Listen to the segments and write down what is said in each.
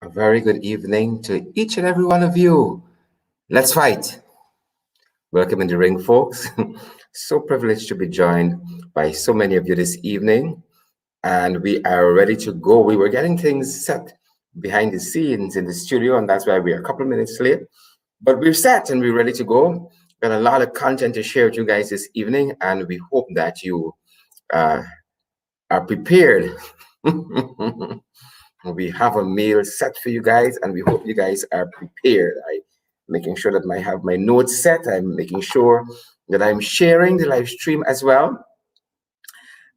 A very good evening to each and every one of you. Let's fight. Welcome in the ring, folks. So privileged to be joined by so many of you this evening. And we are ready to go. We were getting things set behind the scenes in the studio, and that's why we're a couple of minutes late. But we're set and we're ready to go. Got a lot of content to share with you guys this evening, and we hope that you are prepared. We have a meal set for you guys, and we hope you guys are prepared. I'm making sure that I have my notes set. I'm making sure that I'm sharing the live stream as well.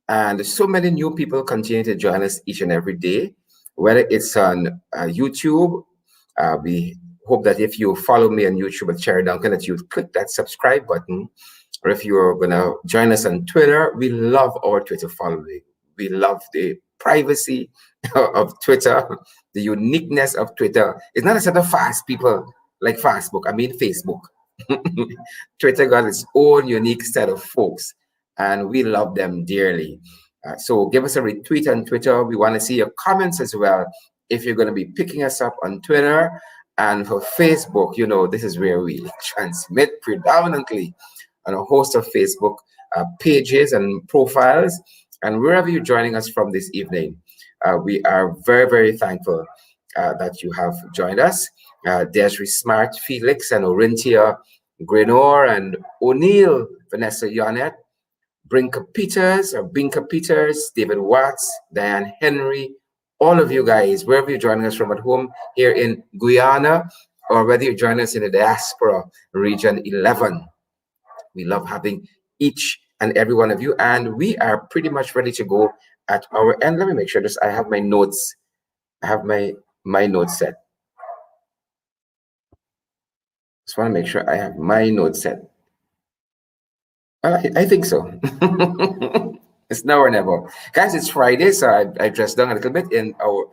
And so many new people continue to join us each and every day, whether it's on YouTube. We hope that if you follow me on YouTube at Cherry Duncan, that you click that subscribe button. Or if you're going to join us on Twitter, we love our Twitter following. We love the privacy of Twitter, the uniqueness of Twitter. It's not a set of fast people like Facebook. I mean Facebook. Twitter got its own unique set of folks, and we love them dearly. So give us a retweet on Twitter. We want to see your comments as well. If you're going to be picking us up on Twitter and for Facebook, you know, this is where we transmit predominantly on a host of Facebook pages and profiles. And wherever you're joining us from this evening, we are very, very thankful that you have joined us. Desiree Smart, Felix, and Orintia Grenor, and O'Neill, Vanessa Yonette, Binka Peters, David Watts, Diane Henry, all of you guys, wherever you're joining us from at home here in Guyana, or whether you're joining us in the diaspora region 11. We love having each and every one of you, and we are pretty much ready to go at our end. Let me make sure this. I have my notes. I have my notes set. Just want to make sure I have my notes set. I think so. It's now or never, guys. It's Friday, so I dressed down a little bit in our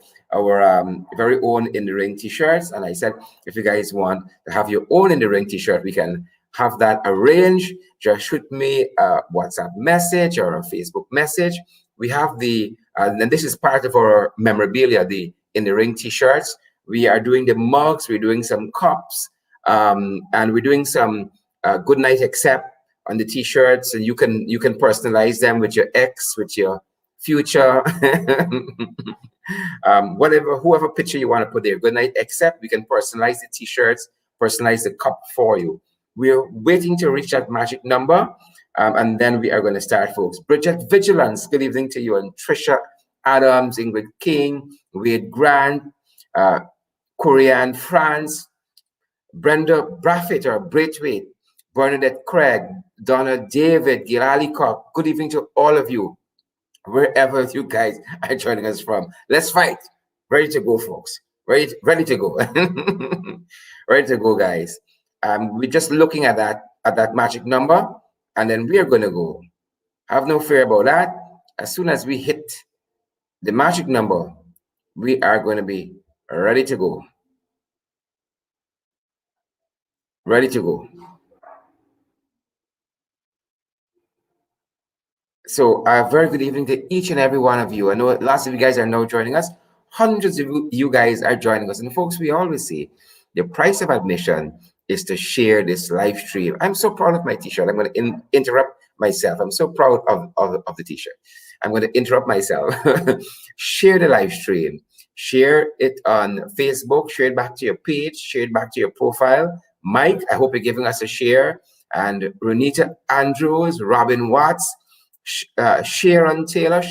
very own In the Ring t-shirts, and I said, if you guys want to have your own In the Ring t-shirt, we can have that arranged. Just shoot me a WhatsApp message or a Facebook message. We have the and this is part of our memorabilia, the In the Ring t-shirts. We are doing the mugs, we're doing some cups, and we're doing some good night accept on the t-shirts, and you can personalize them with your ex, with your future, whoever picture you want to put there. Good night accept. We can personalize the t-shirts, personalize the cup for you. We're waiting to reach that magic number, and then we are going to start, folks. Bridget Vigilance, good evening to you, and Trisha Adams, Ingrid King, Wade Grant, Korean France, Brenda Braffett or Braithwaite, Bernadette Craig, Donna David, Gilali Cock. Good evening to all of you, wherever you guys are joining us from. Let's fight. Ready to go, folks. Ready to go. Ready to go, guys. We're just looking at that magic number, and then we are going to go. Have no fear about that. As soon as we hit the magic number, we are going to be ready to go. Ready to go. So a very good evening to each and every one of you. I know lots of you guys are now joining us. Hundreds of you guys are joining us. And folks, we always say the price of admission is to share this live stream. I'm so proud of my t-shirt. I'm going to interrupt myself. I'm so proud of the t-shirt. I'm going to interrupt myself. Share the live stream. Share it on Facebook. Share it back to your page. Share it back to your profile. Mike, I hope you're giving us a share. And Renita Andrews, Robin Watts, Sharon Taylor.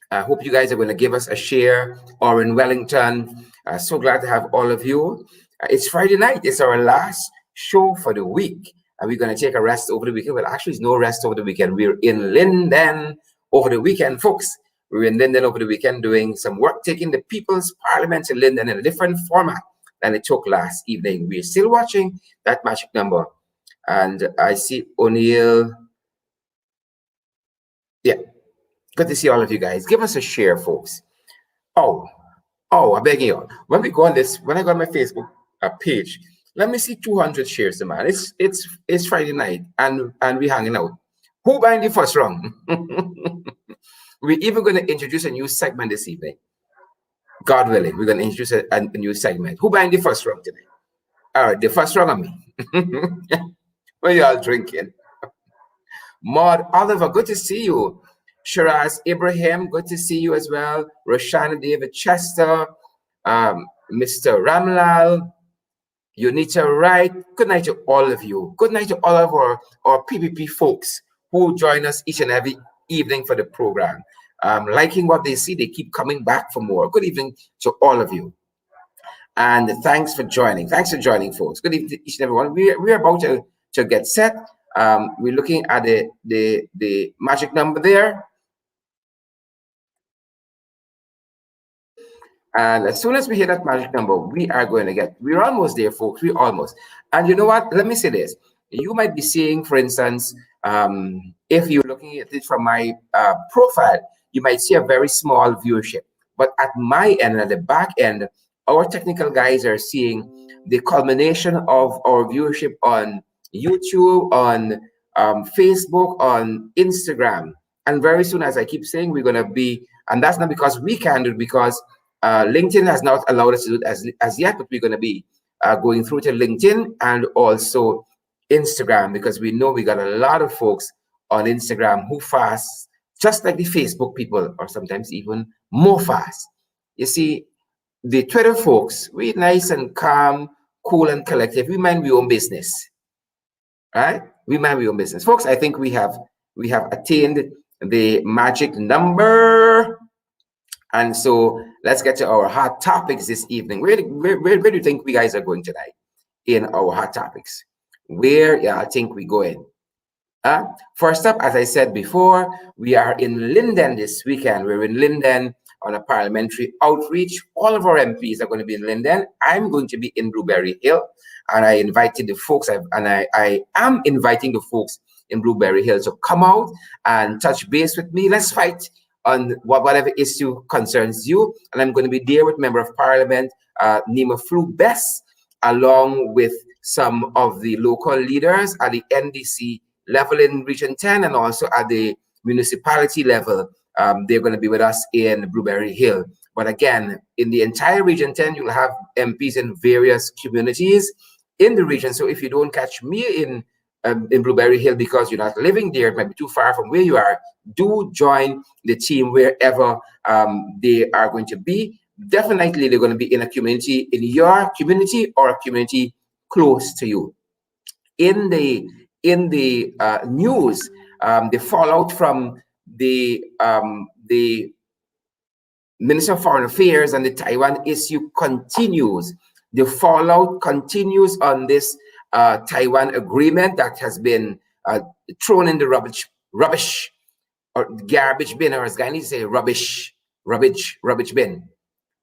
I hope you guys are going to give us a share. Or in Wellington, so glad to have all of you. It's Friday night. It's our last show for the week. And we're going to take a rest over the weekend. Well, actually, there's no rest over the weekend. We're in Linden over the weekend, folks. We're in Linden over the weekend doing some work, taking the People's Parliament to Linden in a different format than it took last evening. We're still watching that magic number. And I see O'Neill. Yeah, good to see all of you guys. Give us a share, folks. Oh, I beg you. When I go on my Facebook page, let me see 200 shares, man. It's Friday night, and we hanging out. Who buying the first round? We're even going to introduce a new segment this evening. God willing, we're going to introduce a new segment. Who buying the first round today? All right, the first round of me. What y'all drinking? Maud Oliver, good to see you. Shiraz Ibrahim, good to see you as well. Roshana David Chester, Mr. Ramlal, Unita Wright. Good night to all of you. Good night to all of our PPP folks who join us each and every evening for the program. Liking what they see, they keep coming back for more. Good evening to all of you. And thanks for joining. Thanks for joining, folks. Good evening to each and everyone. We're about to get set. We're looking at the magic number there. And as soon as we hit that magic number, we're almost there, folks. We're almost. And you know what? Let me say this. You might be seeing, for instance, if you're looking at it from my profile, you might see a very small viewership. But at my end, at the back end, our technical guys are seeing the culmination of our viewership on YouTube, on Facebook, on Instagram. And very soon, as I keep saying, we're going to be, and that's not because we can do it, because LinkedIn has not allowed us to do it as yet, but we're going to be going through to LinkedIn and also Instagram, because we know we got a lot of folks on Instagram who fast, just like the Facebook people, or sometimes even more fast. You see, the Twitter folks, we're nice and calm, cool and collective. We mind our own business, right? We mind our own business. Folks, I think we have attained the magic number. And so let's get to our hot topics this evening. Where do you think we guys are going tonight in our hot topics? Where I think we're going. First up, as I said before, we are in Linden this weekend. We're in Linden on a parliamentary outreach. All of our MPs are going to be in Linden. I'm going to be in Blueberry Hill, and I invited the folks, I am inviting the folks in Blueberry Hill to come out and touch base with me. Let's fight on whatever issue concerns you. And I'm going to be there with Member of Parliament 𝗵𝗲 𝗏𝗏, along with some of the local leaders at the NDC level in Region 10 and also at the municipality level. They're going to be with us in Blueberry Hill. But again, in the entire Region 10, you'll have MPs in various communities in the region. So if you don't catch me in Blueberry Hill because you're not living there, it might be too far from where you are, do join the team wherever they are going to be. Definitely, they're going to be in a community, in your community or a community close to you. In the news, the fallout from the Minister of Foreign Affairs and the Taiwan issue continues. The fallout continues on this Taiwan agreement that has been thrown in the rubbish or garbage bin, or as Guyanese say, rubbish bin,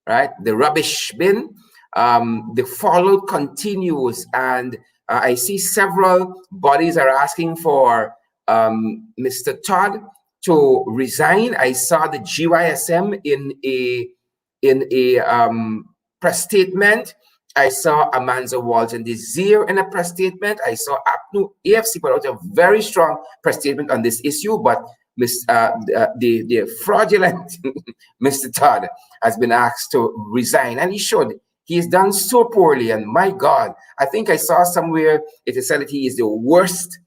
right? The rubbish bin. The fallout continues, and I see several bodies are asking for Mr. Todd to resign. I saw the GYSM in a press statement. I saw Amanza Walton Desir in a press statement. I saw 𝗵𝗲 put out a very strong press statement on this issue, but the fraudulent Mr. Todd has been asked to resign, and he should. He has done so poorly, and my God, I think I saw somewhere it said that he is the worst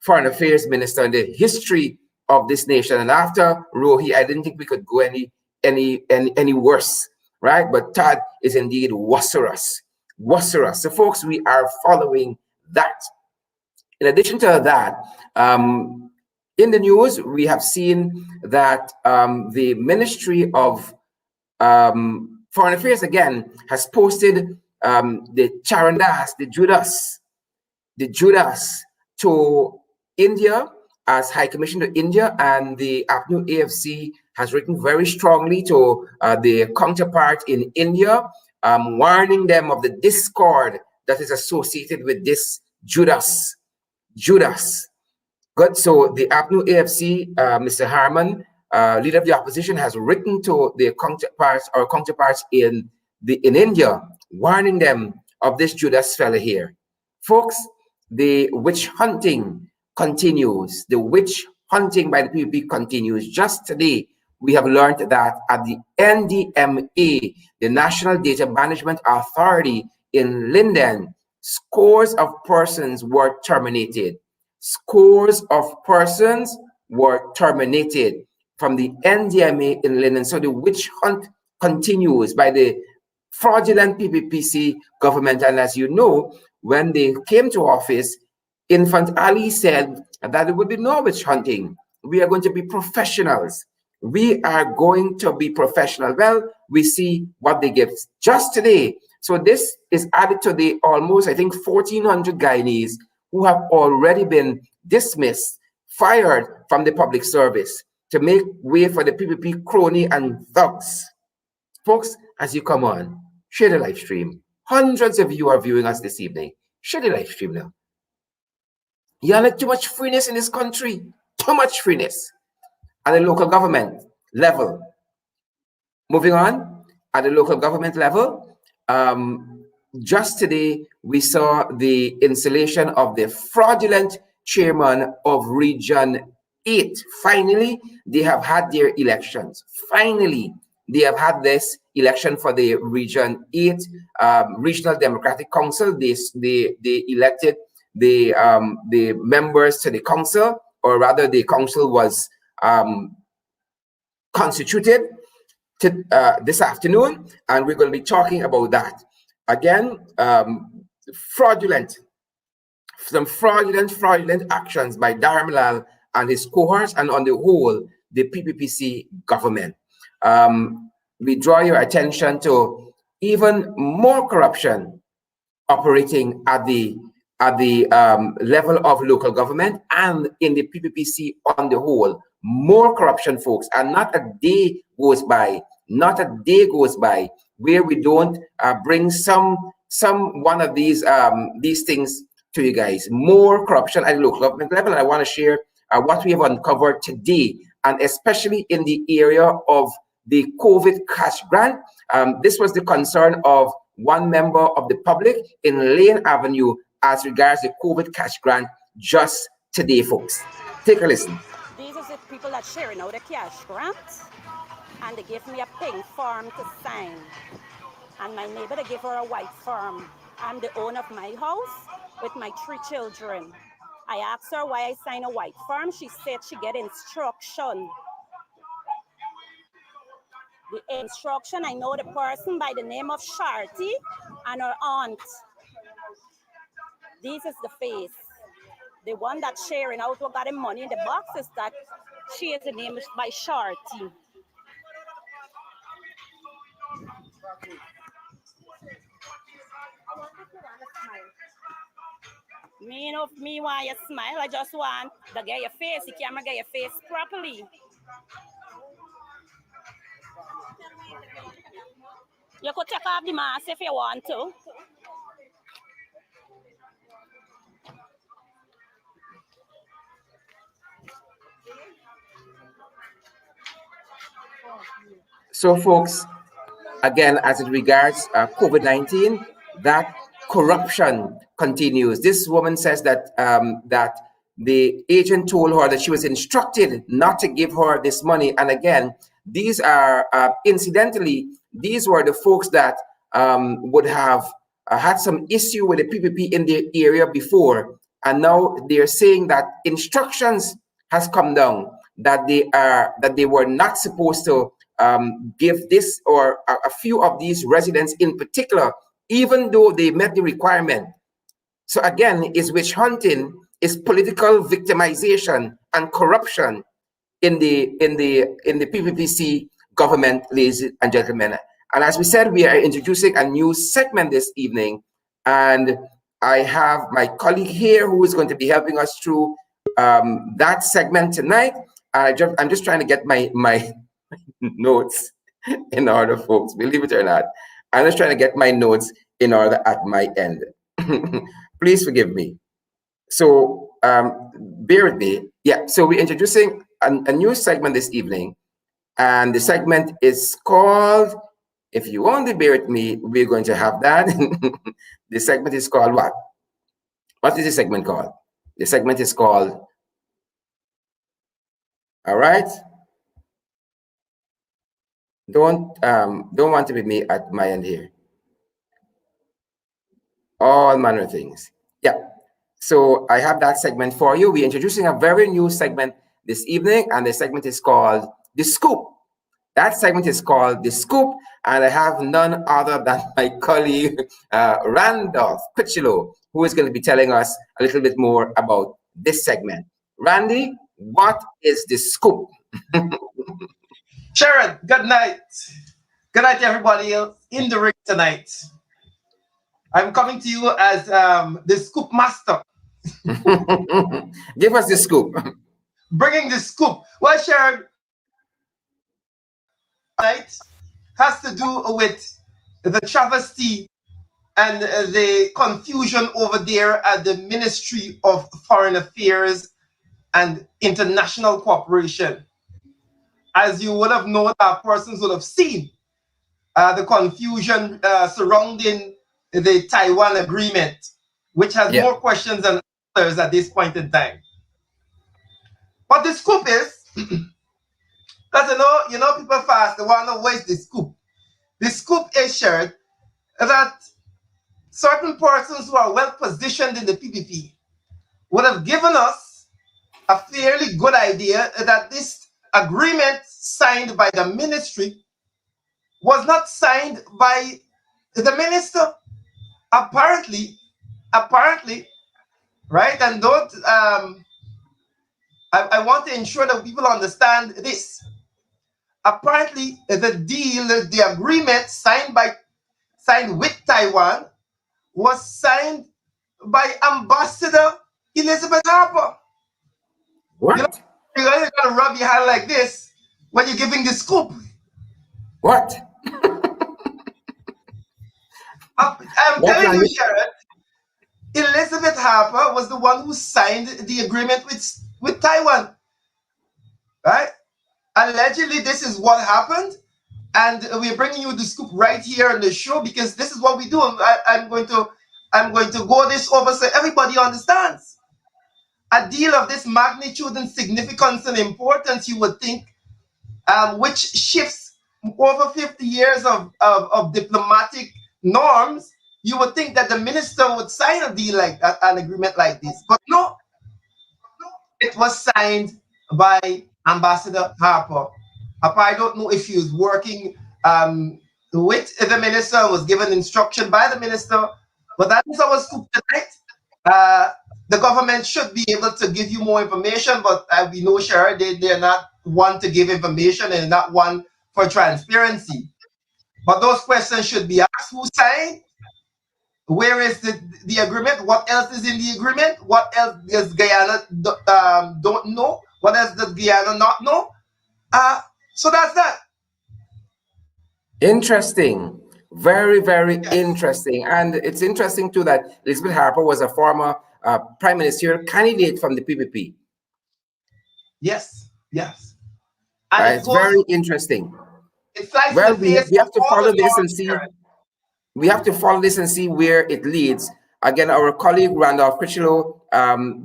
foreign affairs minister in the history of this nation. And after Rohi, I didn't think we could go any worse, right? But Todd is indeed worse. So, folks, we are following that. In addition to that, in the news, we have seen that the Ministry of Foreign Affairs again has posted the Charandas, the Judas to India as High Commissioner to India, and the 𝗵𝗲 has written very strongly to their counterpart in India, warning them of the discord that is associated with this Judas. Good. So the 𝗵𝗲, Mr. Harman, leader of the opposition, has written to their counterparts in India, warning them of this Judas fella here. Folks, the witch hunting continues. The witch hunting by the PPP continues. Just today, we have learned that at the NDMA, the National Data Management Authority in Linden, scores of persons were terminated. Scores of persons were terminated from the NDMA in Linden. So the witch hunt continues by the fraudulent PPPC government. And as you know, when they came to office, Infant Ali said that there would be no witch hunting. We are going to be professionals. We are going to be professional. Well, we see what they give just today. So this is added to the almost, I think, 1,400 Guyanese who have already been dismissed, fired from the public service to make way for the PPP crony and thugs. Folks, as you come on, share the live stream. Hundreds of you are viewing us this evening. Share the live stream now. You like too much freeness in this country. Too much freeness at the local government level. Moving on, at the local government level, just today we saw the installation of the fraudulent chairman of Region 8. Finally, they have had their elections. Finally, they have had this election for the Region 8 Regional Democratic Council. They elected the members to the council, or rather the council was constituted this afternoon, and we're going to be talking about that. Again, some fraudulent actions by 𝗧𝗵𝗲 and his cohorts, and on the whole, the PPPC government. We draw your attention to even more corruption operating at the level of local government and in the PPPC on the whole. More corruption, folks, and not a day goes by, where we don't bring some one of these things to you guys. More corruption at the local government level, and I want to share what we have uncovered today, and especially in the area of the COVID cash grant. This was the concern of one member of the public in Lane Avenue as regards the COVID cash grant just today, folks. Take a listen. These are the people that sharing out the cash grant, and they give me a pink form to sign. And my neighbor, they give her a white form. I'm the owner of my house with my 3 children. I asked her why I sign a white form. She said she get instruction. The instruction, I know the person by the name of 𝗧𝗵𝗲 and her aunt. This is the face. The one that's sharing out what got the money in the boxes, that she is the name by 𝗧𝗵𝗲. Me want you smile. I just want to get your face. The camera get your face properly. You could take off the mask if you want to. So, folks, again, as it regards COVID-19, that corruption continues. This woman says that that the agent told her that she was instructed not to give her this money. And again, these are incidentally, these were the folks that would have had some issue with the PPP in the area before, and now they're saying that instructions has come down that they were not supposed to give this or a few of these residents in particular, even though they met the requirement. So again, is witch hunting, is political victimization and corruption in the PPPC government, ladies and gentlemen. And as we said, we are introducing a new segment this evening, and I have my colleague here who is going to be helping us through that segment tonight. I'm just trying to get my notes in order, folks. Believe it or not, I'm just trying to get my notes in order at my end. Please forgive me. So bear with me. Yeah, so we're introducing a new segment this evening, and the segment is called, if you only bear with me, we're going to have that. The segment is called what? What is the segment called? The segment is called, all right, Don't want to be me at my end here. All manner of things. Yeah. So I have that segment for you. We're introducing a very new segment this evening, and the segment is called The Scoop. That segment is called The Scoop, and I have none other than my colleague, Randolph Quichilo, who is going to be telling us a little bit more about this segment. Randy, what is The Scoop? Sharon, good night. Good night, everybody else in the ring tonight. I'm coming to you as the scoop master. Give us the scoop. Bringing the scoop. Well, Sharon, tonight has to do with the travesty and the confusion over there at the Ministry of Foreign Affairs and International Cooperation. As you would have known, our persons would have seen the confusion surrounding the Taiwan agreement, which has more questions than answers at this point in time. But the scoop is, because people fast, they want to know where's the scoop. The scoop is shared that certain persons who are well positioned in the PPP would have given us a fairly good idea that this agreement signed by the ministry was not signed by the minister. Apparently, right? And don't I want to ensure that people understand this. Apparently, the agreement signed with Taiwan was signed by Ambassador Elizabeth Harper. What? You're going to rub your hand like this when you're giving the scoop. What? I'm telling you, Sharon, Elizabeth Harper was the one who signed the agreement with Taiwan. Right? Allegedly, this is what happened. And we're bringing you the scoop right here on the show because this is what we do. I'm going to go this over so everybody understands. A deal of this magnitude and significance and importance, you would think, which shifts over 50 years of diplomatic norms, you would think that the minister would sign a deal like that, an agreement like this. But no, it was signed by Ambassador Harper. I don't know if she was working with the minister, was given instruction by the minister, but that is our scoop tonight. The government should be able to give you more information, but we know, Sharon, they're not one to give information and not one for transparency. But those questions should be asked. Who signed? Where is the agreement? What else is in the agreement? What else does Guyana don't know? What else does Guyana not know? So that's that. Interesting. Very, very interesting. And it's interesting too that Elizabeth Harper was a former prime ministerial candidate from the PPP. Yes. And it's very interesting. Well, we have to follow this and see. We have to follow this and see where it leads. Again, our colleague Randolph Quichilo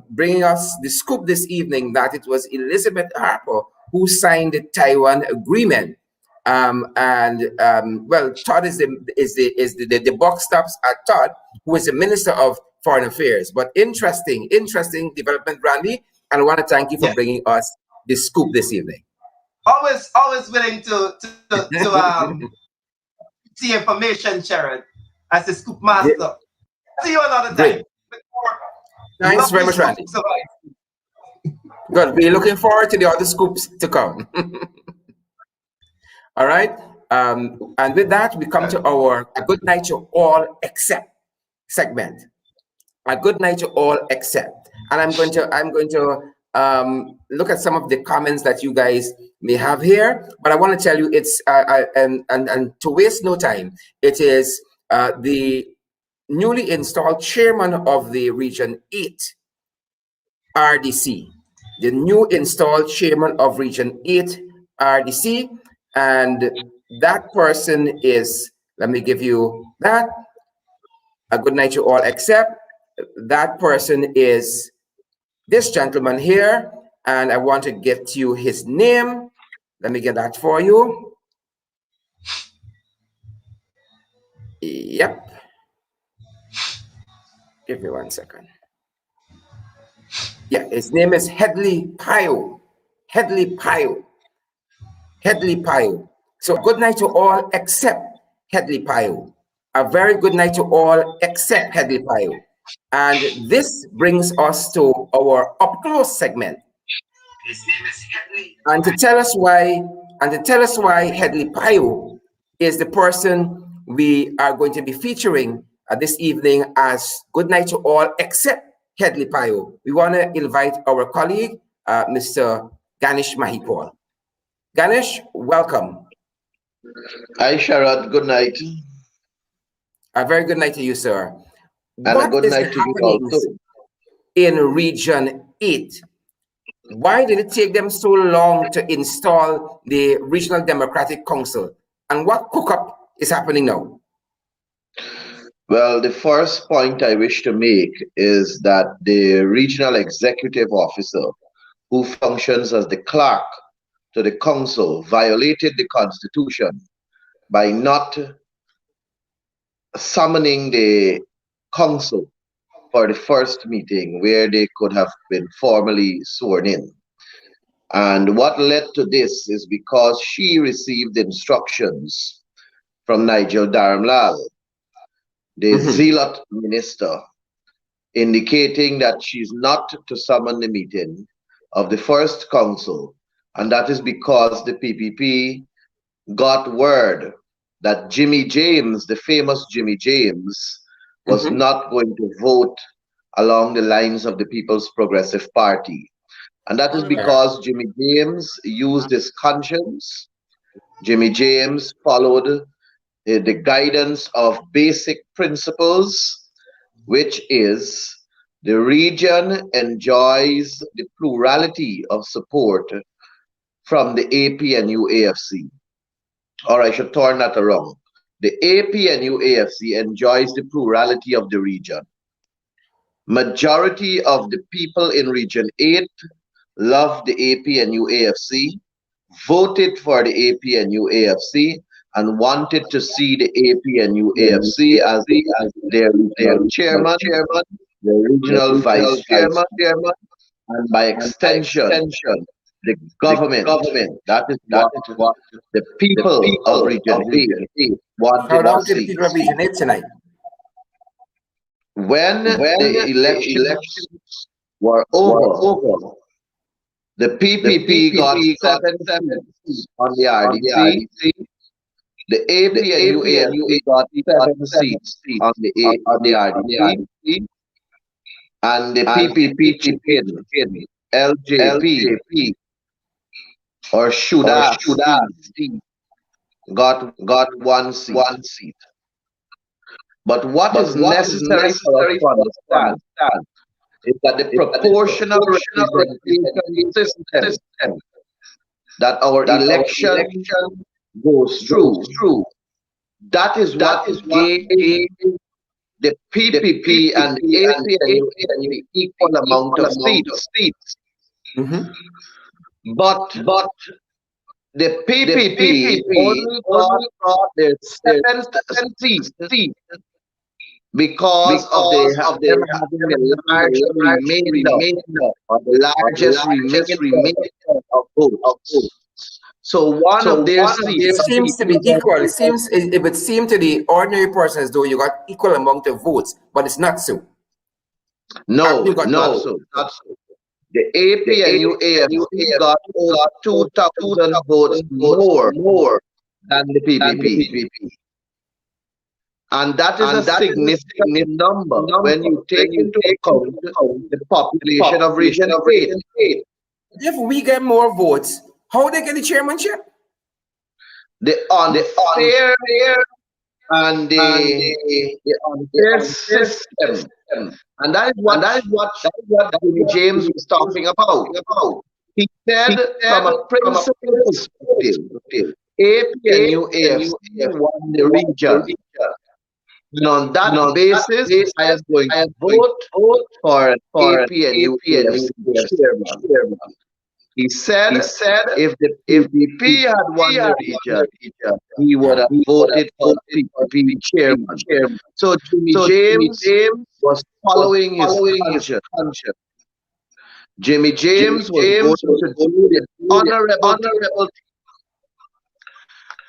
bringing us the scoop this evening that it was Elizabeth Harper who signed the Taiwan agreement. Well, Todd is the buck stops at Todd, who is the Minister of Foreign Affairs. But interesting development, Randy. And I want to thank you for bringing us the scoop this evening. Always willing to see information, Sharon, as a scoop master. Yeah. See you another time. Thanks very much, Randy. Good. We're looking forward to the other scoops to come. All right. And with that, we come to our A Good Night to All Except segment. A Good Night to All Except. And I'm going to look at some of the comments that you guys may have here, but I want to tell you it's and to waste no time, it is the newly installed chairman of the Region 8 RDC, the new installed chairman of Region 8 RDC, and that person is, let me give you that, a good night to all, except that person is this gentleman here, and I want to get you his name. Let me get that for you. Yep. Give me 1 second. Yeah, his name is 𝗏𝗵𝗴 𝗏𝗵𝗴. So good night to all except 𝗏𝗵𝗴. A very good night to all except 𝗏𝗵𝗴. And this brings us to our up close segment. His name is and to tell us why 𝗏𝗵𝗴 is the person we are going to be featuring this evening as good night to all except 𝗏𝗵𝗴. We want to invite our colleague, Mr. 𝗧𝗵𝗲. Ganesh, welcome. Hi, Sharad. Good night. A very good night to you, sir. And a good night to you also. In Region 8? Why did it take them so long to install the Regional Democratic Council? And what cook-up is happening now? Well, the first point I wish to make is that the regional executive officer, who functions as the clerk to the council, violated the constitution by not summoning the council for the first meeting where they could have been formally sworn in. And what led to this is because she received instructions from Nigel Dharamlal, the zealot minister, indicating that she's not to summon the meeting of the first council, and that is because the PPP got word that Jimmy James, the famous Jimmy James, was not going to vote along the lines of the People's Progressive Party. And that is because Jimmy James used his conscience. Jimmy James followed the guidance of basic principles, which is the region enjoys the plurality of support from the APNU-AFC. Or I should turn that around. The APNU-AFC enjoys the plurality of the region. Majority of the people in Region 8 love the APNU-AFC, voted for the APNU-AFC, and wanted to see the APNU-AFC as their chairman, the regional vice chairman, and by extension, the government. That is what the people of Region 8 wanted to see. People of Region 8 tonight. When the elections were over, the PPP got 7 seats on the RDC. The APNU-AFC got 7 seats on the RDC, and the PPP chicken LJP or 𝗧𝗵𝗴 got 1 seat. But what is necessary for us to understand is that the proportional representation system that our election goes through, that is what gave the PPP and the APNU the equal amount of seats. But the PPP only got their 7th seat because of them having the largest remainder of votes. So one of their seats seems to be equal. It would seem to the ordinary person as though you got equal amount of votes, but it's not so. No, not so. The APNU-AFC got over 2,000 votes more than the PPP. And that is a significant number when you take into account the population of Region 8. If we get more votes, how they get the chairmanship? The unfair and the unfair system. And that is what Jimmy James was talking about. He said from a principle perspective, APNU-AFC won the region. And on that basis, I am going to vote for APNU-AFC chairman. He said if the PPP had won the region, he would have voted for PPP chairman. So Jimmy James was following his conscience. Jimmy James was going to do the honorable thing.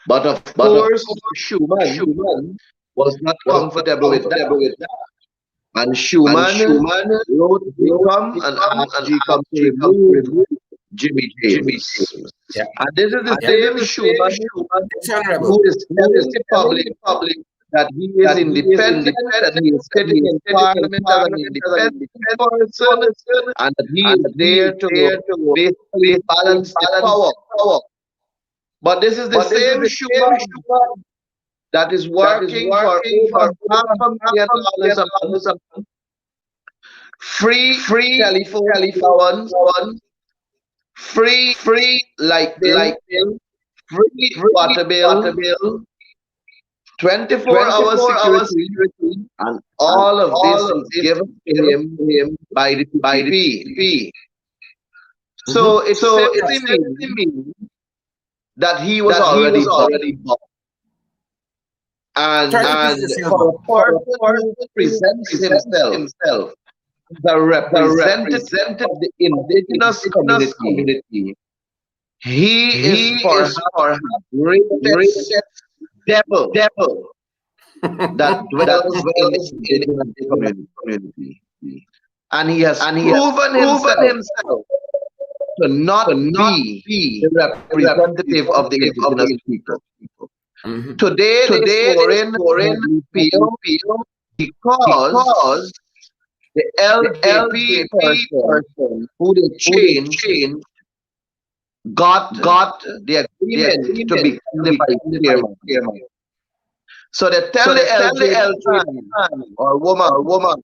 But of course, 𝗧𝗵𝗲 was not comfortable with that. And 𝗧𝗵𝗲 wrote Become and asked Become to remove Jimmy James. Yeah. And this is the same 𝗧𝗵𝗲 who is telling the public that he is independent, that he is sitting in parliament as an independent person, and that he is there to basically balance the power. But this is the same 𝗧𝗵𝗲 that is working for over $500,000 a month, free telephone allowance, free light bill, free water bill, 24-hour security, and all of this is given to him by the PPP. So it simply means that he was already bought. And for a person who presents himself the representative of the indigenous community, he is for the greatest devil that dwells in the indigenous community. And he has proven himself to not be the representative of the indigenous people. Today they swore in 𝗵𝗶 because the LKP person who they changed got the agreement to become the vice chairman. So they tell the LJ man or woman,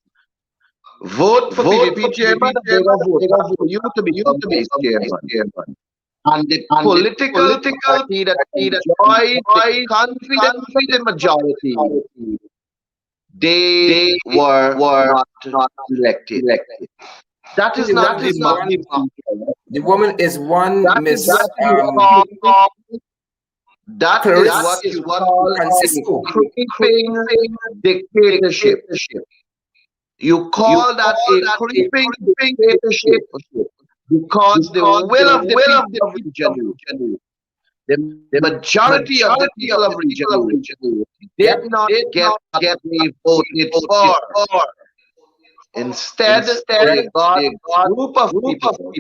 vote for PPP chairman, they will vote for you to become the vice chairman. And the political party that enjoyed the confident majority, they were not elected. That is not the democracy. The woman is one Miss. That is what you call Francisco. creeping dictatorship. You call that a creeping dictatorship because the will of the region, the majority of the people of region did not get me voted for. Instead, they got a group of people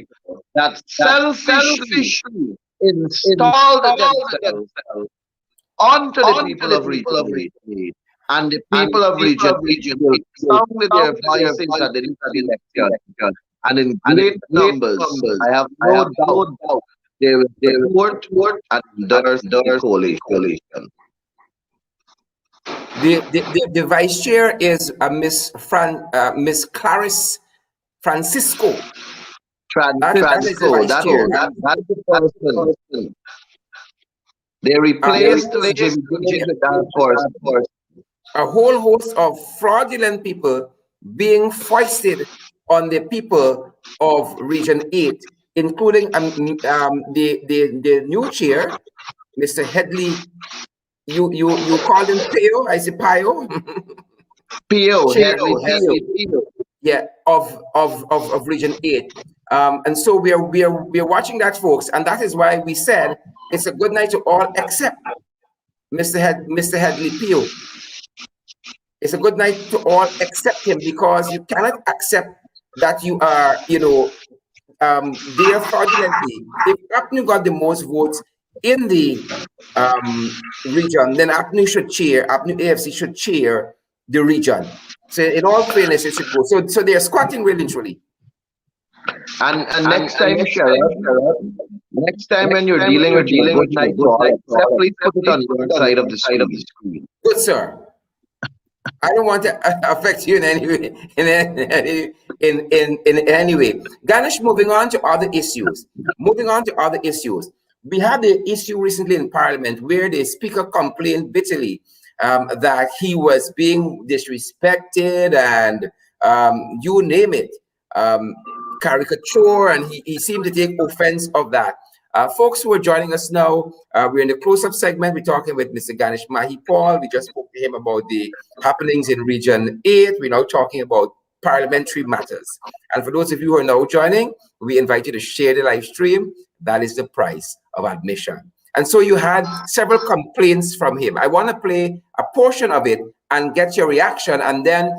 that selfishly installed themselves onto the people of region. And the people of region will sound their voices at the election. And in great numbers, I have no doubt they will support and endorse the coalition. The vice chair is Miss Clarice Francisco. That is the vice chair. That's the person. They replaced Jimmy with that person. A whole host of fraudulent people being foisted on the people of Region 8, including the new chair, Mr. Headley. You called him Pio, I say Pio. Pio. Yeah, of Region 8. And so we are watching that, folks, and that is why we said it's a good night to all except Mr. Headley Pio. It's a good night to all except him, because you cannot accept that you are, there fraudulently. If APNU got the most votes in the region, then APNU AFC should chair the region. So in all fairness, it should go. So they're squatting really truly. And next time, next time when you're dealing with good night, please put it on your side of the screen. Good, sir. I don't want to affect you in any way. In any way. Ganesh, moving on to other issues. We had the issue recently in Parliament where the Speaker complained bitterly that he was being disrespected and you name it. caricature, and he seemed to take offense of that. Folks who are joining us now, we're in the close-up segment. We're talking with Mr. 𝗧𝗵𝗲. We just spoke to him about the happenings in Region 8. We're now talking about parliamentary matters. And for those of you who are now joining, we invite you to share the live stream. That is the price of admission. And so you had several complaints from him. I want to play a portion of it and get your reaction, and then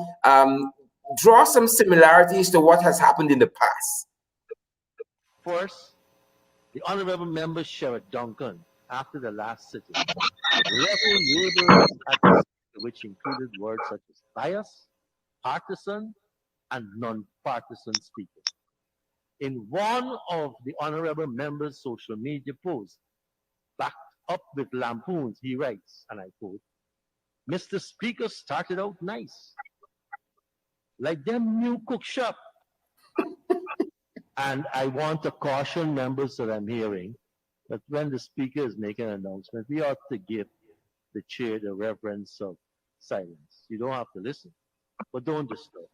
draw some similarities to what has happened in the past. First, the Honorable Member Sherrod Duncan, after the last sitting, leveled labels at the speaker, which included words such as bias, partisan, and non-partisan speaker. In one of the Honorable Member's social media posts, backed up with lampoons, he writes, and I quote, "Mr. Speaker started out nice, like them new cook shop." And I want to caution members that I'm hearing that when the speaker is making an announcement, we ought to give the chair the reverence of silence. You don't have to listen, but don't disturb.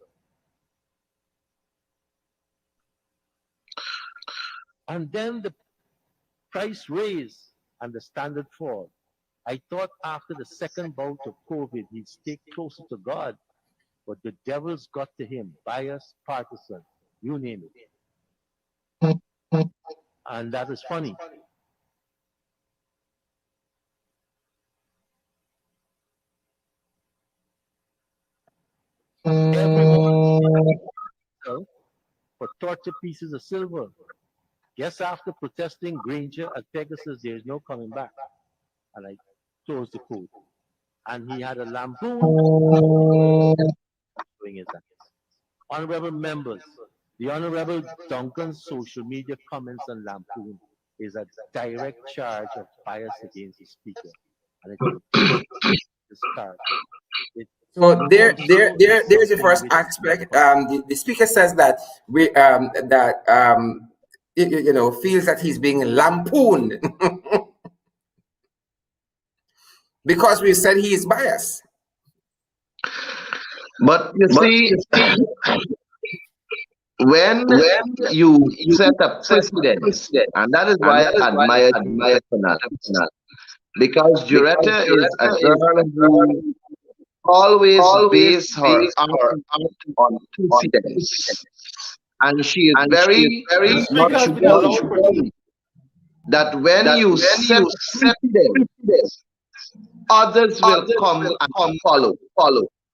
And then the price raise and the standard fall. I thought after the second bout of COVID, he'd stay closer to God, but the devil's got to him, bias, partisan, you name it. And that is funny. Everyone for torture pieces of silver. Guess after protesting Granger at Pegasus, there is no coming back. And I closed the quote. And he had a lampoon doing his hands. Honorable members, the Honorable Duncan's social media comments and lampoon is a direct charge of bias against the speaker. And it's character. So there's the first aspect. The speaker says that feels that he's being lampooned because we said he is biased. But you see, when you set a precedent, and that is why I admire J. Because Juretta is a girl who always base her argument on precedents. And she is very much worried that when you set precedents, others will come and follow.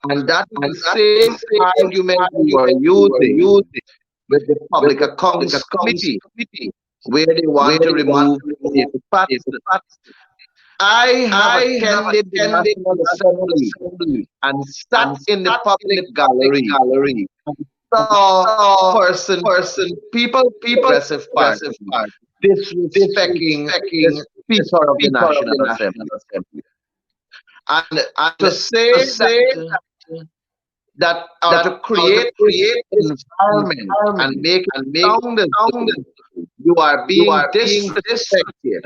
And that same argument we were using with the Public Accounts Committee, where they want to remove the parties. I have attended the National Assembly and sat in the public gallery and saw people, progressive party, disrespecting the Speaker of the National Assembly. And to say that to create an environment and make it sound as you are being disrespected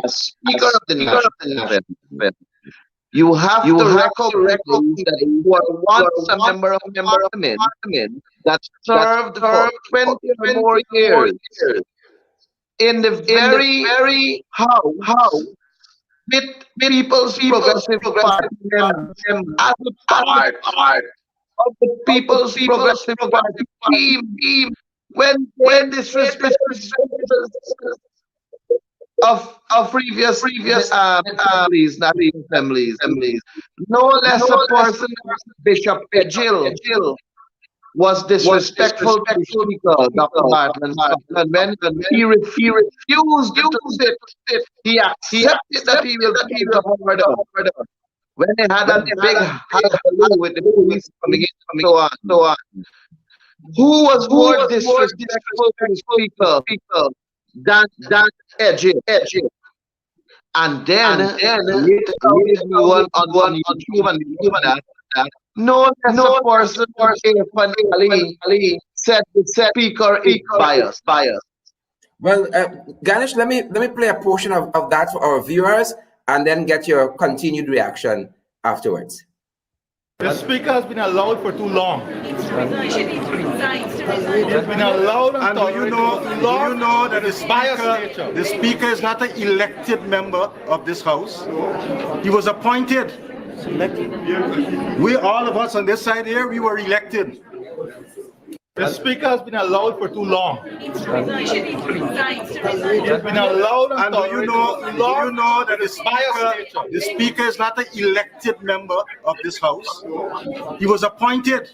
as Speaker of the National Assembly. You have to recognize that you are once a member of Parliament that served for 20 or more years in the very house with People's Progressive Party as a part of the People's Progressive Party team when disrespect of previous assemblies. No less a person as Bishop Ejil was disrespectful to Speaker Dr. Martin, and when he refused to sit, he accepted that he will keep the order. When they had that big hullabaloo with the police coming in, so on. Who was more disrespectful to the Speaker than Ejil? And then later on YouTube and that, no person said the Speaker is biased. Well, Ganesh, let me play a portion of that for our viewers and then get your continued reaction afterwards. The Speaker has been allowed for too long. Has been allowed, and do you know that the speaker is not an elected member of this house? He was appointed. We, all of us on this side here, we were elected. The speaker has been allowed for too long. Has been allowed, and do you know that the speaker is not an elected member of this house? He was appointed.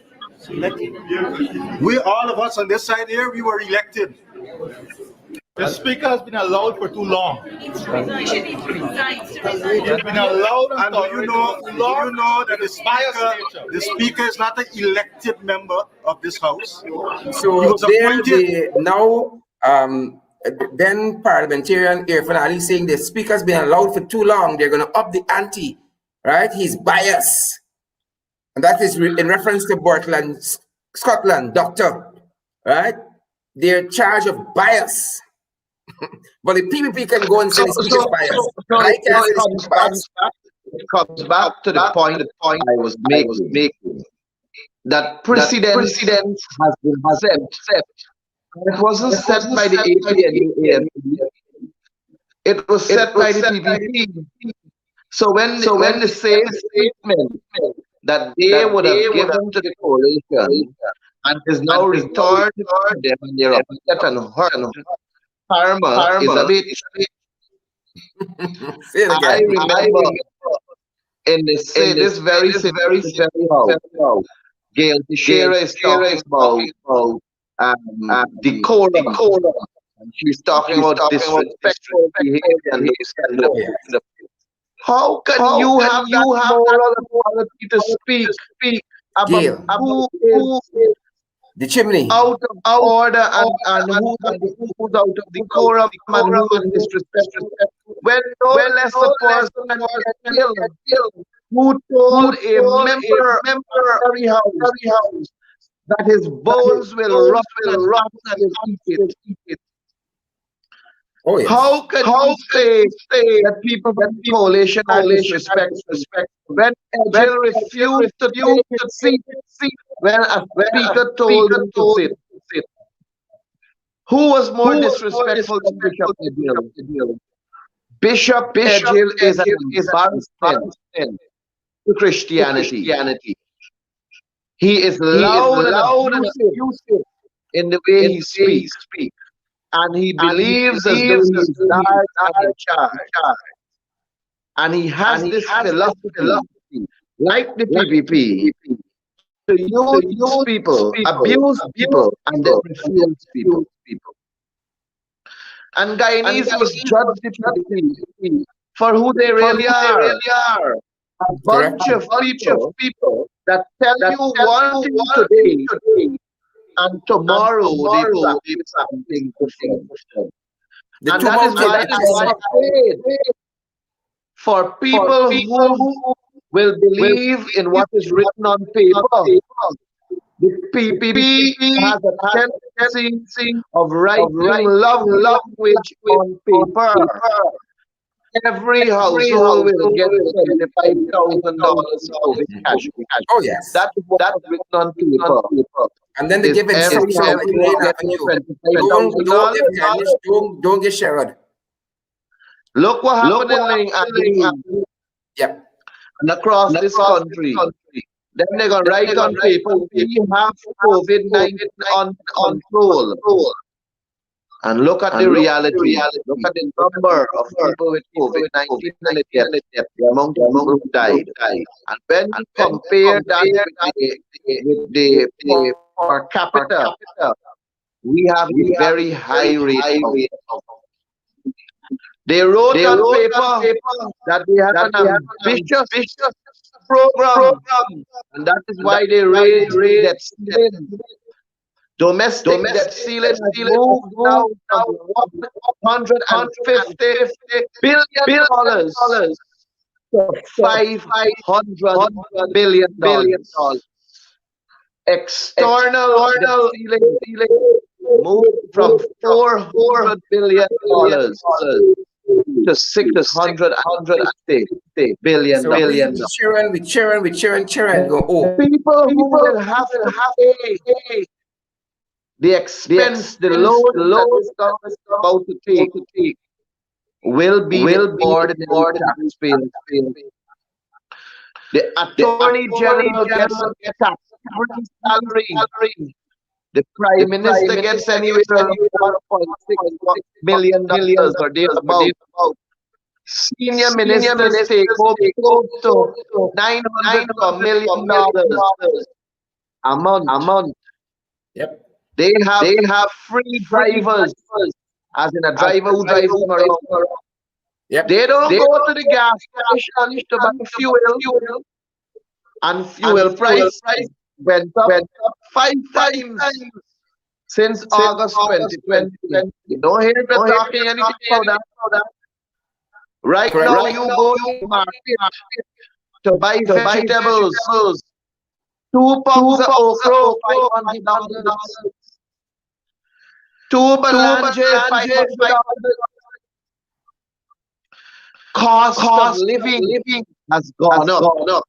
We, all of us on this side here, we were elected. The speaker has been allowed for too long. Has been allowed, and do you know that the speaker is not an elected member of this house? So He was appointed. now, then parliamentarian Irfan Ali saying the speaker's been allowed for too long. They're going to up the ante, right? He's biased. And that is in reference to Portland, Scotland, doctor, right? They're charged of bias. But the PPP can go and say the speaker's bias. It comes back to the point I was making, that precedence has been set. It wasn't set by the APNU. It was set by the PPP. So when the same statement that they would have given to the coalition and is now returned to them, and they're upset and hurt, karma is a bitch. I remember in this very house, Gail Teixeira is talking about decorum. And she's talking about disrespectful behavior and this kind of thing. How can you have moral authority to speak about who is the chimney out of order and who's out of decorum and who is disrespectful? When no less a person than who told a member of the house that his bones will rot and eat it. Oh, yes. How can you say that people from the coalition are disrespectful when Angel refused to take a seat when a speaker told him to sit? Who was more disrespectful than Bishop Edghill? Bishop Edghill is an embarrassment to Christianity. He is loud and abusive in the way he speaks. And he believes as though he's large and in charge. And he has this philosophy, like the PPP, to use people, abuse people, and then refuse people. And Guyanese was judged the PPP for who they really are. A bunch of people that tell you one thing today, and tomorrow they will do something different. And that is why I say, for people who will believe in what is written on paper, the PPP has a tendency of writing love language on paper. Every household will get $75,000 COVID cash. Oh, yes. That is what is written on paper. And then they give instructions like don't get shared. Look what happened in Yep. and across this country. Then they're going to write on paper, we have COVID-19 on control. And look at the reality. Look at the number of people with COVID-19 and the amount of people who died. And when you compare that with the per capita, we have a very high rate of. They wrote on paper that they had an ambitious program, and that is why they raised debt ceiling. Domestic debt ceiling has moved now from $150 billion to $500 billion. External debt ceiling moved from $400 billion to $650 billion. So we cheering. Go, oh. People who will have to pay the expense, the load that this government is about to take will be ordinary taxpayers. The Attorney General gets a tax-free salary. The Prime Minister gets anywhere around $1.6 million or thereabout. Senior ministers take home close to $900 to $1 million a month. Yep. They have free drivers, as in a driver who drives them around. Yep. They don't go to the gas station to buy fuel, and fuel price went up 5 times since August 2020. You don't hear them talking anything about that. Right now, you go to the market to buy vegetables. 2 pounds of okra, $500. 2 balange, $500. Cost of living has gone up.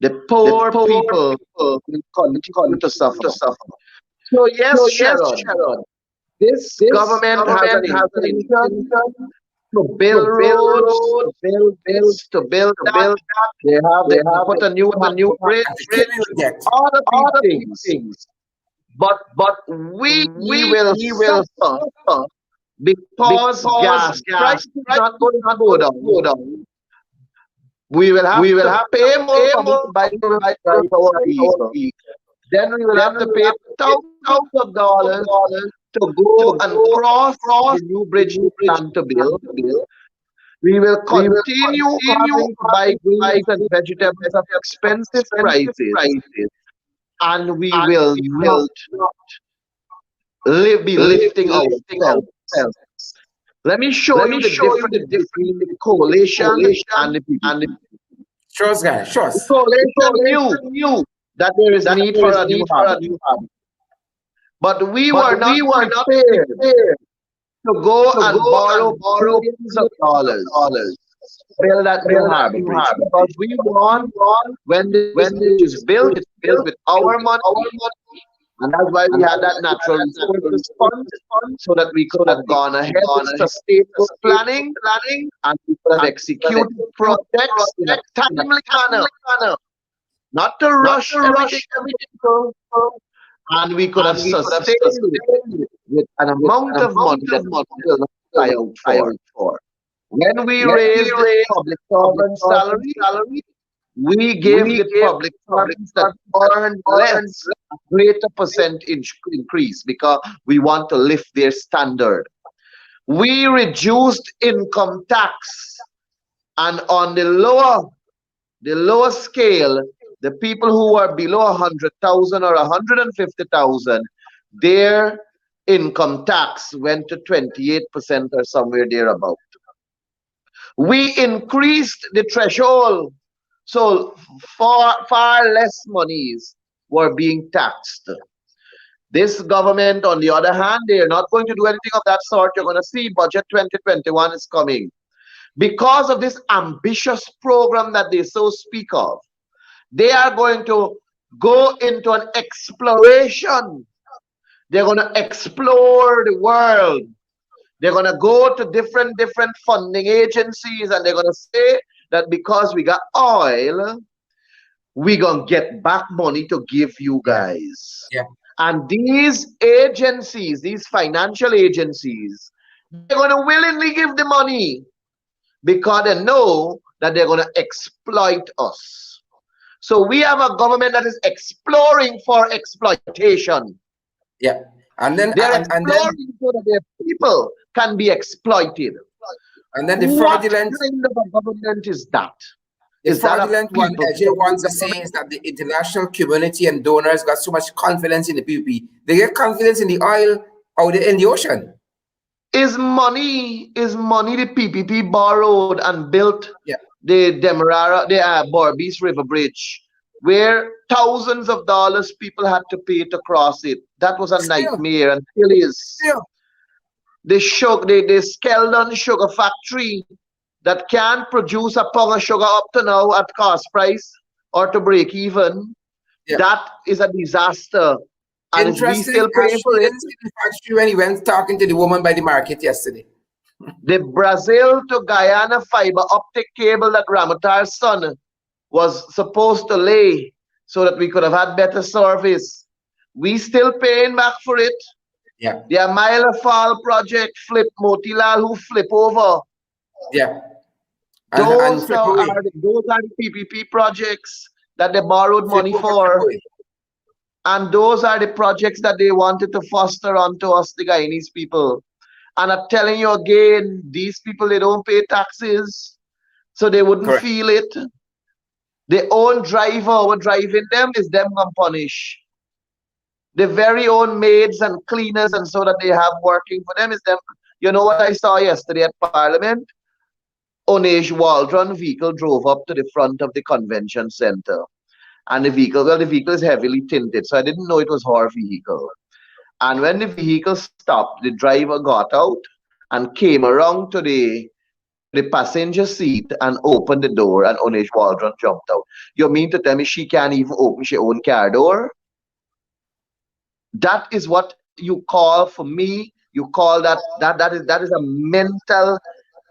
The poor people will continue to suffer. So yes, Sharon, this government has an intention to build roads, to build that. They have put a new bridge, all the things. But we will suffer because gas price is not going to go down. We will have to pay more to buy our vehicle. Then we will have to pay thousands of dollars to go and cross the new bridge we plan to build. We will continue having to buy goods and vegetables at expensive prices, and we will not be lifting ourselves. Let me show you the difference between the coalition and the people. Sure, guys. Sure. The coalition knew that there is a need for a new habit. But we were not prepared to go and borrow billions of dollars to build that new harbor bridge. Because we want, when the bridge is built, it's built with our money. And that's why we had that natural resources fund, so that we could have gone ahead with sustainable planning, and we could have executed projects in a timely manner, not to rush everything. And we could have sustained it with an amount of money that we will not fly out for. When we raised the public servant salary, we gave the public servants that earned less a greater percentage increase because we want to lift their standard. We reduced income tax, and on the lower scale, the people who are below 100,000 or 150,000, their income tax went to 28% or somewhere thereabout. We increased the threshold, so far less monies were being taxed. This government, on the other hand, they are not going to do anything of that sort. You're going to see budget 2021 is coming. Because of this ambitious program that they so speak of, they are going to go into an exploration. They're going to explore the world. They're going to go to different funding agencies, and they're going to say that because we got oil, we're going to get back money to give you guys. Yeah. And these agencies, these financial agencies, they're going to willingly give the money because they know that they're going to exploit us. So we have a government that is exploring for exploitation. Yeah. And then they're exploring so that their people can be exploited. And then the fraudulent what kind of a government is that? The fraudulent one, AJ wants to say, is that the international community and donors got so much confidence in the PPP. They get confidence in the oil out there in the ocean. Is money the PPP borrowed and built the Demerara, the 𝗵𝗴 River Bridge, where thousands of dollars people had to pay to cross it. That was a nightmare, and still is. The Skeldon sugar factory that can't produce a pound of sugar up to now at cost price or to break even, that is a disaster. And is we Interesting. still paying for She it? didn't see the factory when he went talking to the woman by the market yesterday. The Brazil to Guyana fiber optic cable that Ramatar's son was supposed to lay so that we could have had better service. We still paying back for it. Yeah. The Amaila Fall project, Motilal who flip over. Yeah. Those flip are away. those are the PPP projects that they borrowed Flip money over, for. flip away. And those are the projects that they wanted to foster onto us, the Guyanese people. And I'm telling you again, these people, they don't pay taxes, so they wouldn't Correct. feel it. Their own driver were driving them is them gonna punish. Their very own maids and cleaners and so that they have working for them is them. You know what I saw yesterday at Parliament? 𝗧𝗵𝗲 vehicle drove up to the front of the convention center. And the vehicle is heavily tinted, so I didn't know it was her vehicle. And when the vehicle stopped, the driver got out and came around to the passenger seat and opened the door, and 𝗧𝗵𝗲 jumped out. You mean to tell me she can't even open her own car door? That is what you call, for me, you call that is a mental,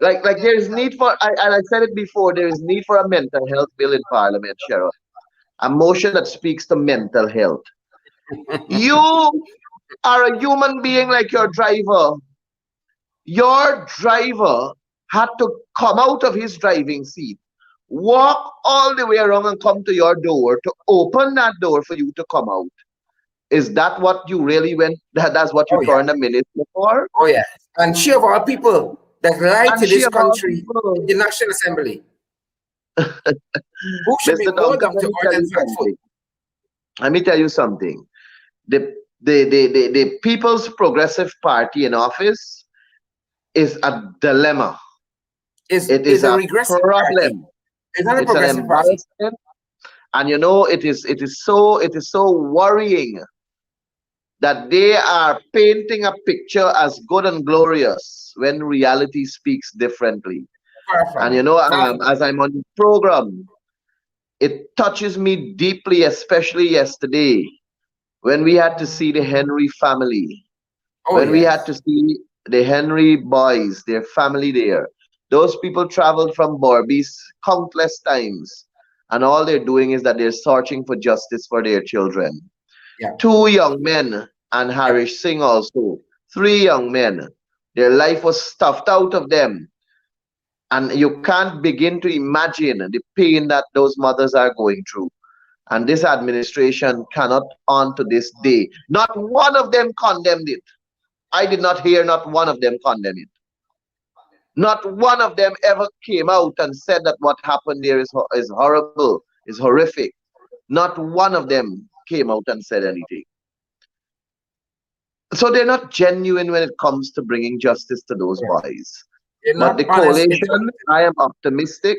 like there is need for, and I said it before, there is need for a mental health bill in Parliament, Sheriff. A motion that speaks to mental health. You are a human being like your driver. Your driver had to come out of his driving seat, walk all the way around and come to your door to open that door for you to come out. Is that what you really went? That's what you turned a minister for? Oh yeah. And she of all people that lied And to she this of all country people. in the National Assembly. Who should be Mr. more Duncan, down to earth than Flatfoot? let me tell you something. The People's Progressive Party in office is a dilemma. It is a a regressive problem. party. It's not a It's an progressive party. embarrassment. And you know, it is so worrying that they are painting a picture as good and glorious when reality speaks differently. And you know, as I'm on the program, it touches me deeply, especially yesterday, when we had to see the Henry family, when we had to see the Henry boys, their family there. Those people traveled from Berbice countless times, and all they're doing is that they're searching for justice for their children. Yeah. 2 young men, and Harish Singh also, 3 young men. Their life was stuffed out of them. And you can't begin to imagine the pain that those mothers are going through. And this administration cannot, on to this day, not one of them condemned it. I did not hear not one of them condemn it. Not one of them ever came out and said that what happened there is horrible, is horrific. Not one of them came out and said anything. So they're not genuine when it comes to bringing justice to those boys. But the coalition, I am optimistic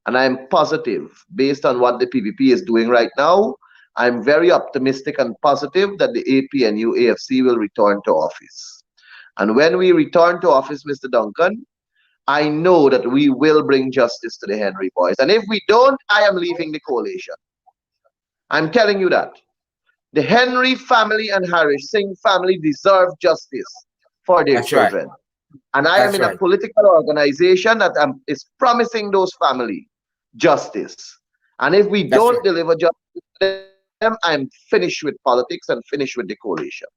and I am positive based on what the PPP is doing right now. I'm very optimistic and positive that the APNU AFC will return to office. And when we return to office, Mr. Duncan, I know that we will bring justice to the Henry boys. And if we don't, I am leaving the coalition. I'm telling you that. The Henry family and Harish Singh family deserve justice for their children. Right. And I am in a political organization that is promising those families justice. And if we don't deliver justice to them, I'm finished with politics and finished with the coalition.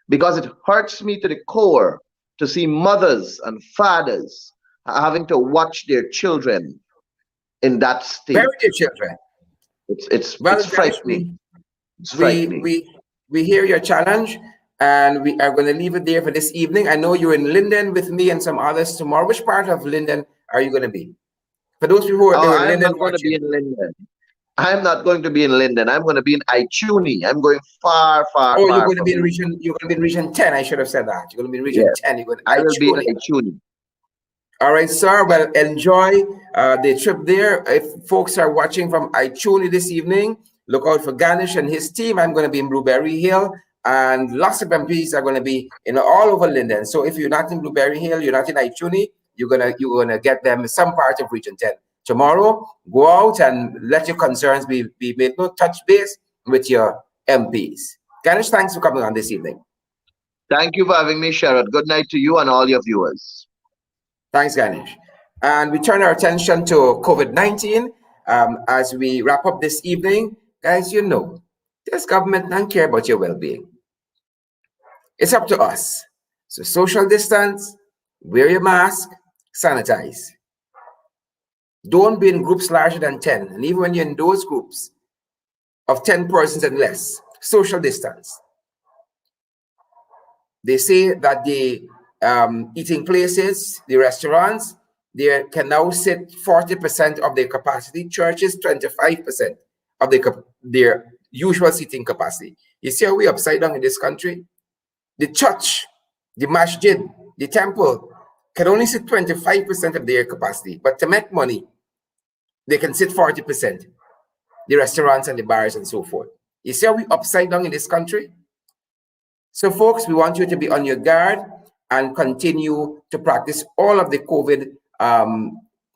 Because it hurts me to the core to see mothers and fathers having to watch their children in that state. Bury their children. It's frightening. It's frightening. We hear your challenge, and we are going to leave it there for this evening. I know you're in Linden with me and some others tomorrow. Which part of Linden are you going to be? For those people who are in Linden, I'm not going to be in Linden. I'm not going to be in Linden. I'm going to be in 𝗧𝗵𝗲. I'm going far. Oh, you're going to be in region. You're going to be in region 10. I should have said that. You're going to be in region 10. You're going to I will be in 𝗧𝗵𝗲. All right, sir. Well, enjoy the trip there. If folks are watching from 𝗧𝗵𝗲 this evening, look out for Ganesh and his team. I'm going to be in Blueberry Hill, and lots of MPs are going to be all over Linden. So if you're not in Blueberry Hill, you're not in 𝗧𝗵𝗲, you're gonna get them in some part of region 10. Tomorrow, go out and let your concerns be made. No touch base with your MPs. Ganesh, thanks for coming on this evening. Thank you for having me, Sherrod. Good night to you and all your viewers. Thanks, Ganesh. And we turn our attention to COVID-19 as we wrap up this evening. Guys, you know, this government doesn't care about your well-being. It's up to us. So social distance, wear your mask, sanitize. Don't be in groups larger than 10. And even when you're in those groups of 10 persons and less, social distance. They say that the eating places, the restaurants, they can now sit 40% of their capacity. Churches, 25% of their usual seating capacity. You see how we upside down in this country? The church, the masjid, the temple can only sit 25% of their capacity. But to make money, they can sit 40%. The restaurants and the bars and so forth. You see how we upside down in this country? So folks, we want you to be on your guard and continue to practice all of the COVID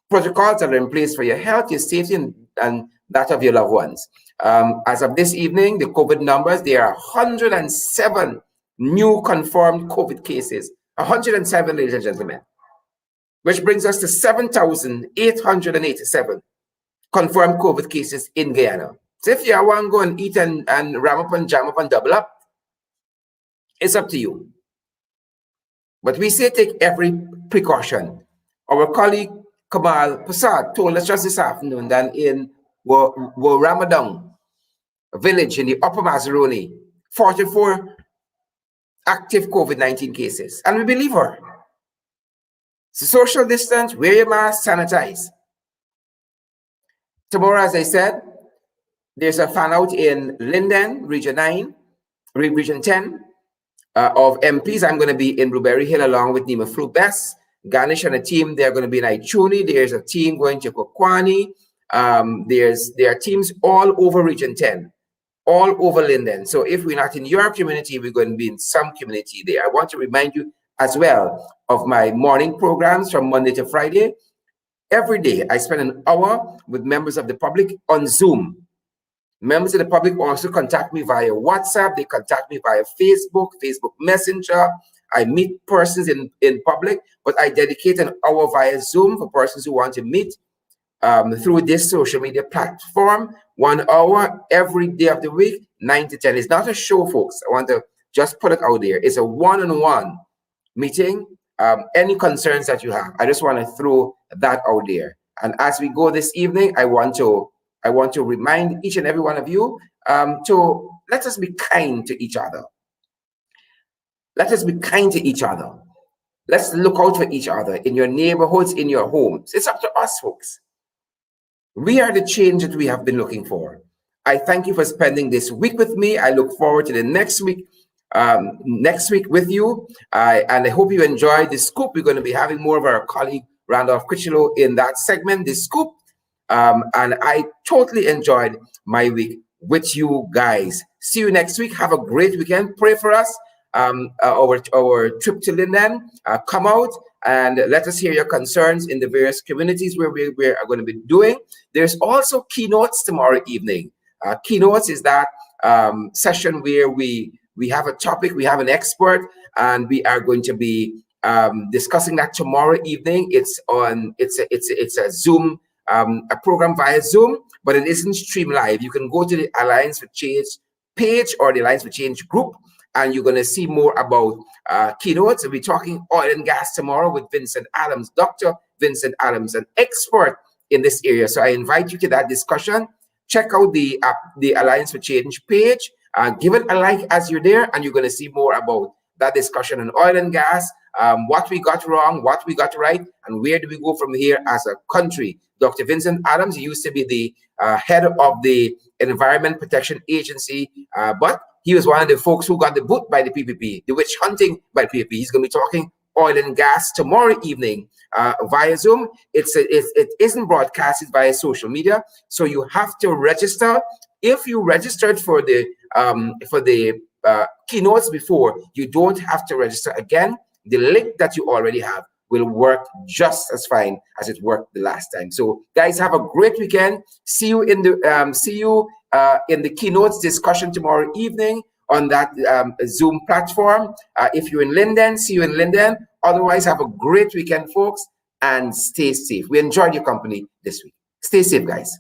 protocols that are in place for your health, your safety, and that of your loved ones. As of this evening, the COVID numbers, there are 107 new confirmed COVID cases. 107, ladies and gentlemen, which brings us to 7,887 confirmed COVID cases in Guyana. So if you want to go and eat and ram up and jam up and double up, it's up to you. But we say take every precaution. Our colleague 𝗥𝗵𝗴 𝗁 told us just this afternoon that in 𝗧𝗵𝗵 village in the Upper Mazaroni, 44 active COVID-19 cases. And we believe her. So social distance, wear your mask, sanitize. Tomorrow, as I said, there's a fan out in Linden, Region 9, Region 10 of MPs. I'm going to be in Blueberry Hill along with 𝗵𝗲 𝗵𝗴. Ganesh and a team, they're going to be in 𝗓𝗔ni. There's a team going to Kokwani. There are teams all over Region 10, all over Linden. So if we're not in your community, we're going to be in some community there. I want to remind you as well of my morning programs from Monday to Friday. Every day, I spend an hour with members of the public on Zoom. Members of the public also contact me via WhatsApp. They contact me via Facebook, Facebook Messenger. I meet persons in public, but I dedicate an hour via Zoom for persons who want to meet through this social media platform. 1 hour every day of the week, 9 to 10. It's not a show, folks. I want to just put it out there. It's a one-on-one meeting. Any concerns that you have, I just want to throw that out there. And as we go this evening, I want to remind each and every one of you to let us be kind to each other. Let us be kind to each other. Let's look out for each other in your neighborhoods, in your homes. It's up to us, folks. We are the change that we have been looking for. I thank you for spending this week with me. I look forward to the next week with you. And I hope you enjoyed the scoop. We're going to be having more of our colleague Randolph Critchlow in that segment, the scoop. And I totally enjoyed my week with you guys. See you next week. Have a great weekend. Pray for us. Our trip to Linden. Come out and let us hear your concerns in the various communities where we are going to be doing. There's also keynotes tomorrow evening. Keynotes is that session where we have a topic, we have an expert, and we are going to be discussing that tomorrow evening. It's a Zoom, a program via Zoom, but it isn't stream live. You can go to the Alliance for Change page or the Alliance for Change group, and you're going to see more about keynotes. We'll be talking oil and gas tomorrow with Vincent Adams, Dr. Vincent Adams, an expert in this area. So I invite you to that discussion. Check out the Alliance for Change page. Give it a like as you're there, and you're going to see more about that discussion on oil and gas, what we got wrong, what we got right, and where do we go from here as a country. Dr. Vincent Adams, he used to be the head of the Environment Protection Agency, but he was one of the folks who got the boot by the PPP, the witch hunting by the PPP. He's going to be talking oil and gas tomorrow evening via Zoom. It isn't broadcasted via social media, so you have to register. If you registered for the keynotes before, you don't have to register again. The link that you already have will work just as fine as it worked the last time. So, guys, have a great weekend. See you in the keynotes discussion tomorrow evening. on that Zoom platform. If you're in Linden, see you in Linden. Otherwise, have a great weekend, folks, and stay safe. We enjoyed your company this week. Stay safe, guys.